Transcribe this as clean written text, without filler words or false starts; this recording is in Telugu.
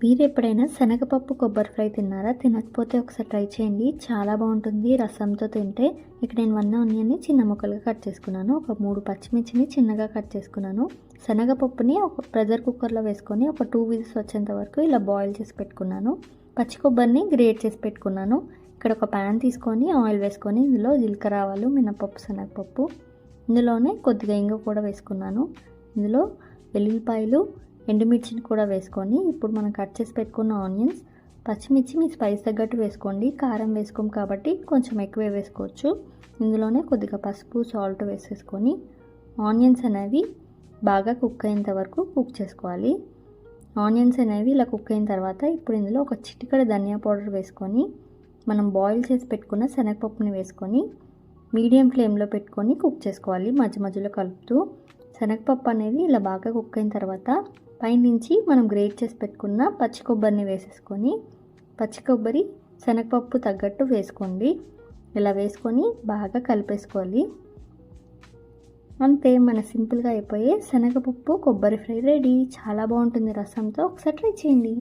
మీరు ఎప్పుడైనా శనగపప్పు కొబ్బరి ఫ్రై తిన్నారా? తినకపోతే ఒకసారి ట్రై చేయండి. చాలా బాగుంటుంది రసంతో తింటే. ఇక్కడ నేను 1 ఆనియన్ని చిన్న ముక్కలుగా కట్ చేసుకున్నాను. ఒక 3 పచ్చిమిర్చిని చిన్నగా కట్ చేసుకున్నాను. శనగపప్పుని ఒక ప్రెషర్ కుక్కర్లో వేసుకొని ఒక 2 విజిల్స్ వచ్చేంత వరకు ఇలా బాయిల్ చేసి పెట్టుకున్నాను. పచ్చి కొబ్బరిని గ్రేట్ చేసి పెట్టుకున్నాను. ఇక్కడ ఒక ప్యాన్ తీసుకొని ఆయిల్ వేసుకొని ఇందులో జీలకర్ర ఆవాలు, మినపప్పు, శనగపప్పు, ఇందులోనే కొద్దిగా ఇంగువ కూడా వేసుకున్నాను. ఇందులో వెల్లుల్లిపాయలు, ఎండుమిర్చిని కూడా వేసుకొని ఇప్పుడు మనం కట్ చేసి పెట్టుకున్న ఆనియన్స్, పచ్చిమిర్చి మీ స్పైస్ తగ్గట్టు వేసుకోండి. కారం వేసుకోం కాబట్టి కొంచెం ఎక్కువే వేసుకోవచ్చు. ఇందులోనే కొద్దిగా పసుపు, సాల్ట్ వేసేసుకొని ఆనియన్స్ అనేవి బాగా కుక్ అయ్యేంత వరకు కుక్ చేసుకోవాలి. ఆనియన్స్ అనేవి ఇలా కుక్ అయిన తర్వాత ఇప్పుడు ఇందులో ఒక చిటికెడు ధనియా పౌడర్ వేసుకొని మనం బాయిల్ చేసి పెట్టుకున్న శనగపప్పుని వేసుకొని మీడియం ఫ్లేమ్లో పెట్టుకొని కుక్ చేసుకోవాలి, మధ్య మధ్యలో కలుపుతూ. శనగపప్పు అనేది ఇలా బాగా కుక్ అయిన తర్వాత పైనుంచి మనం గ్రేట్ చేసి పెట్టుకున్న పచ్చి కొబ్బరిని వేసేసుకొని, పచ్చి కొబ్బరి శనగపప్పు తగ్గట్టు వేసుకోండి. ఇలా వేసుకొని బాగా కలిపేసుకోవాలి. అంతే, మన సింపుల్గా అయిపోయే శనగపప్పు కొబ్బరి ఫ్రై రెడీ. చాలా బాగుంటుంది రసంతో. ఒకసారి ట్రై చేయండి.